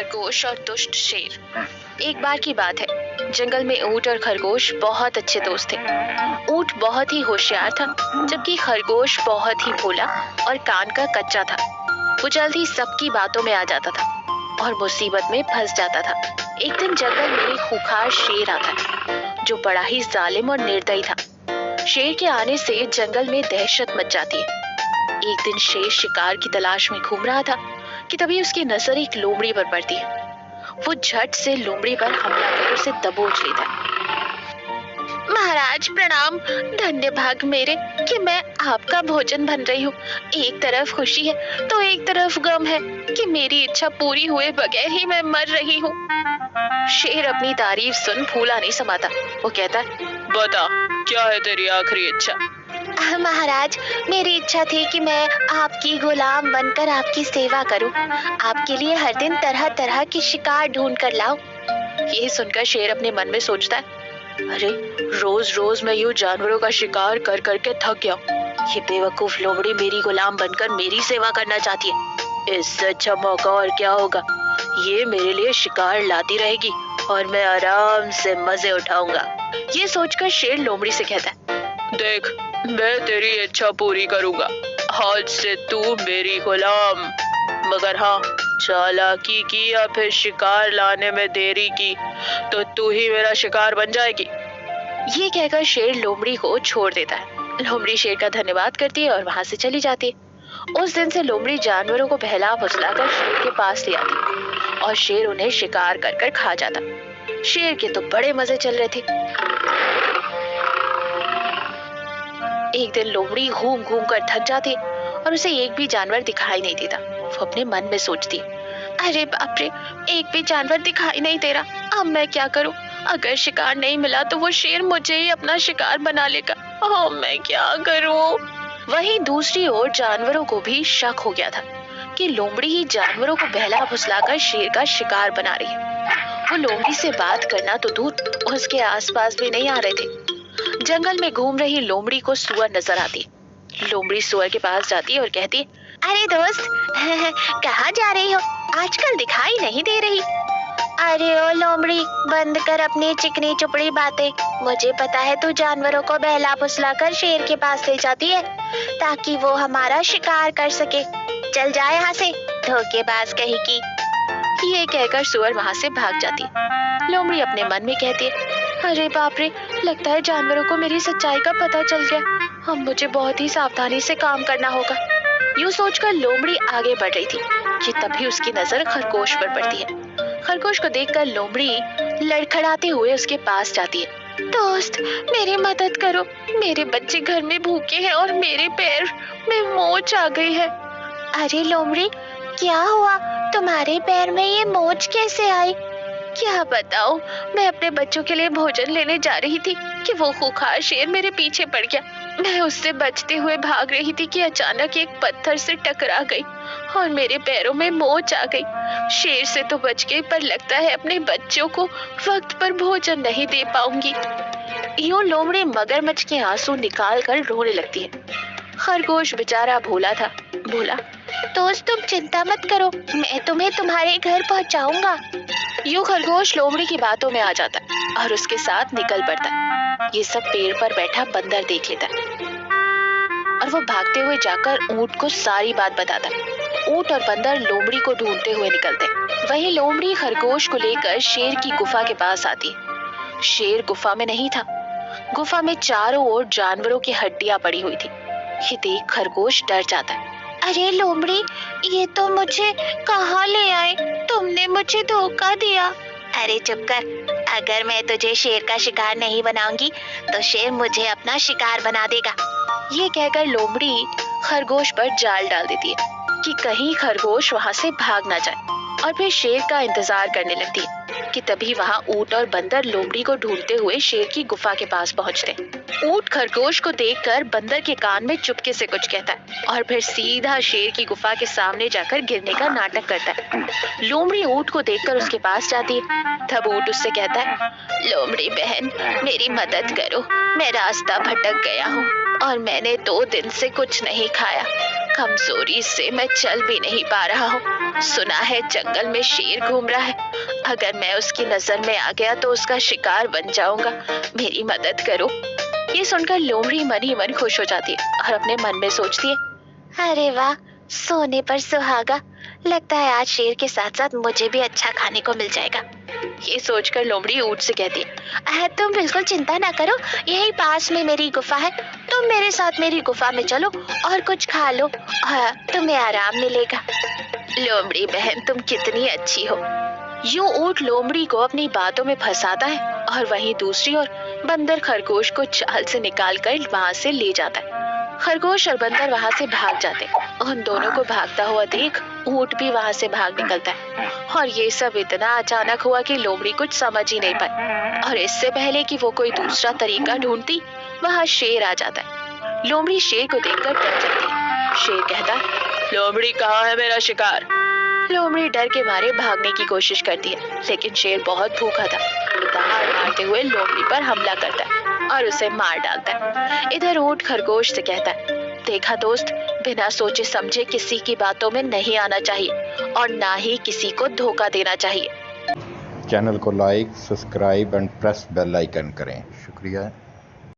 खरगोश और दुष्ट शेर। एक बार की बात है, जंगल में ऊंट और खरगोश बहुत अच्छे दोस्त थे। ऊंट बहुत ही होशियार था, जबकि खरगोश बहुत ही भोला और कान का कच्चा था। वो जल्दी सबकी बातों में आ जाता था और मुसीबत में फंस जाता था। एक दिन जंगल में एक खूंखार शेर आता है, जो बड़ा ही जालिम और निर्दयी था। शेर के आने से जंगल में दहशत मच जाती है। एक दिन शेर शिकार की तलाश में घूम रहा था कि तभी उसकी नजर एक लोमड़ी पर पड़ती है। वो झट से लोमड़ी पर हमला कर उसे दबोच लेता है। महाराज प्रणाम, धन्य भाग मेरे कि मैं आपका भोजन बन रही हूँ। एक तरफ खुशी है तो एक तरफ गम है कि मेरी इच्छा पूरी हुए बगैर ही मैं मर रही हूँ। शेर अपनी तारीफ सुन फूला नहीं समाता। वो कहता है, बता क्या है तेरी आखिरी इच्छा? महाराज, मेरी इच्छा थी कि मैं आपकी गुलाम बनकर आपकी सेवा करूं। आपके लिए हर दिन तरह तरह की शिकार ढूंढ कर लाऊं। ये सुनकर शेर अपने मन में सोचता है, अरे रोज रोज मैं यूं जानवरों का शिकार कर करके थक गया। ये बेवकूफ लोमड़ी मेरी गुलाम बनकर मेरी सेवा करना चाहती है। इससे अच्छा मौका और क्या होगा। ये मेरे लिए शिकार लाती रहेगी और मैं आराम से मजे उठाऊंगा। ये सोचकर शेर लोमड़ी से कहता है, देख, मैं तेरी इच्छा पूरी करूंगा। आज से तू मेरी गुलाम। मगर हाँ, चालाकी की या फिर शिकार लाने में देरी की तो तू ही मेरा शिकार बन जाएगी। ये कहकर शेर लोमड़ी को छोड़ देता है। लोमड़ी शेर का धन्यवाद करती है और वहां से चली जाती है। उस दिन से लोमड़ी जानवरों को बहला फुसलाकर शेर के पास ले आती और शेर उन्हें शिकार कर कर खा जाता। शेर के तो बड़े मजे चल रहे थे। एक दिन लोमड़ी घूम घूम कर थक जाती और उसे एक भी जानवर दिखाई नहीं देता। वो अपने मन में सोचती, अरे बाप रे, एक भी जानवर दिखाई नहीं दे रहा। अब मैं क्या करूं? अगर शिकार नहीं मिला तो वो शेर मुझे ही अपना शिकार बना लेगा। ओह, मैं क्या करूं? वहीं दूसरी ओर जानवरों को भी शक हो गया था कि लोमड़ी ही जानवरों को बहला फुसलाकर शेर का शिकार बना रही है। वो लोमड़ी से बात करना तो दूर, उसके आसपास भी नहीं आ रहे थे। जंगल में घूम रही लोमड़ी को सुअर नजर आती। लोमड़ी सुअर के पास जाती है और कहती, अरे दोस्त, कहाँ जा रही हो? आजकल दिखाई नहीं दे रही। अरे ओ लोमड़ी, बंद कर अपनी चिकनी चुपड़ी बातें। मुझे पता है तू जानवरों को बहला फुसलाकर शेर के पास ले जाती है ताकि वो हमारा शिकार कर सके। चल जा यहाँ से, धोखेबाज कहीं की। ये कहकर सुअर वहाँ से भाग जाती। लोमड़ी अपने मन में कहती है, अरे बाप रे, लगता है जानवरों को मेरी सच्चाई का पता चल गया। अब मुझे बहुत ही सावधानी से काम करना होगा। यूं सोचकर लोमड़ी आगे बढ़ रही थी कि तभी उसकी नजर खरगोश पर पड़ती है। खरगोश को देखकर लोमड़ी लड़खड़ाते हुए उसके पास जाती है। दोस्त, मेरी मदद करो, मेरे बच्चे घर में भूखे हैं और मेरे पैर में मोच आ गई है। अरे लोमड़ी, क्या हुआ? तुम्हारे पैर में ये मोच कैसे आई? क्या बताऊं, मैं अपने बच्चों के लिए भोजन लेने जा रही थी कि वो खूंखार शेर मेरे पीछे पड़ गया। मैं उससे बचते हुए भाग रही थी कि अचानक एक पत्थर से टकरा गई और मेरे पैरों में मोच आ गई। शेर से तो बच गई, पर लगता है अपने बच्चों को वक्त पर भोजन नहीं दे पाऊंगी। यूं लोमड़ी मगरमच्छ के आंसू निकाल कर रोने लगती है। खरगोश बेचारा भोला था, बोला, दोस्त तुम चिंता मत करो, मैं तुम्हें तुम्हारे घर पहुंचाऊंगा। यूं खरगोश लोमड़ी की बातों में आ जाता है और उसके साथ निकल पड़ता है। ये सब पेड़ पर बैठा बंदर देख लेता है और वो भागते हुए जाकर ऊंट को सारी बात बताता है। ऊंट और बंदर लोमड़ी को ढूंढते हुए निकलते हैं। वहीं लोमड़ी खरगोश को लेकर शेर की गुफा के पास आती है। शेर गुफा में नहीं था। गुफा में चारों ओर जानवरों की हड्डियां पड़ी हुई थी। ये देख खरगोश डर जाता है। अरे लोमड़ी, ये तो मुझे कहाँ ले आए? तुमने मुझे धोखा दिया। अरे चुप कर, अगर मैं तुझे शेर का शिकार नहीं बनाऊंगी तो शेर मुझे अपना शिकार बना देगा। ये कहकर लोमड़ी खरगोश पर जाल डाल देती है कि कहीं खरगोश वहां से भाग ना जाए, और फिर शेर का इंतजार करने लगती है कि तभी वहां ऊंट और बंदर लोमड़ी को ढूंढते हुए शेर की गुफा के पास पहुंचते हैं। ऊंट खरगोश को देखकर बंदर के कान में चुपके से कुछ कहता है और फिर सीधा शेर की गुफा के सामने जाकर गिरने का नाटक करता है। लोमड़ी ऊंट को देखकर उसके पास जाती है। तब ऊंट उससे कहता है, लोमड़ी बहन, मेरी मदद करो, मैं रास्ता भटक गया हूँ और मैंने 2 दिन से कुछ नहीं खाया। कमजोरी से मैं चल भी नहीं पा रहा हूँ। सुना है जंगल में शेर घूम रहा है, अगर मैं उसकी नजर में आ गया तो उसका शिकार बन जाऊंगा। मेरी मदद करो। ये सुनकर लोमड़ी मन ही मन खुश हो जाती है और अपने मन में सोचती है, अरे वाह, सोने पर सुहागा। लगता है आज शेर के साथ साथ मुझे भी अच्छा खाने को मिल जाएगा। ये सोचकर लोमड़ी ऊंट से कहती है, तुम बिल्कुल चिंता ना करो, यही पास में मेरी गुफा है। तुम मेरे साथ मेरी गुफा में चलो और कुछ खा लो, तुम्हें आराम मिलेगा। लोमड़ी बहन, तुम कितनी अच्छी हो। यूं ऊंट लोमड़ी को अपनी बातों में फंसाता है और वहीं दूसरी ओर बंदर खरगोश को चाल से निकालकर वहां से ले जाता है। खरगोश और बंदर वहां से भाग जाते हैं। उन दोनों को भागता हुआ देख ऊंट भी वहां से भाग निकलता है और ये सब इतना अचानक हुआ कि लोमड़ी कुछ समझ ही नहीं पाई। और इससे पहले कि वो कोई दूसरा तरीका ढूंढती, वहां शेर आ जाता है। लोमड़ी शेर को देखकर डर जाती है। शेर कहता है, लोमड़ी, कहाँ है मेरा शिकार? लोमड़ी डर के मारे भागने की कोशिश करती है, लेकिन शेर बहुत भूखा था। दहाड़ मारते हुए लोमड़ी पर हमला करता है और उसे मार डालता है। इधर ऊंट खरगोश से कहता है, देखा दोस्त, बिना सोचे समझे किसी की बातों में नहीं आना चाहिए और ना ही किसी को धोखा देना चाहिए। चैनल को like, subscribe and press bell icon करें। शुक्रिया।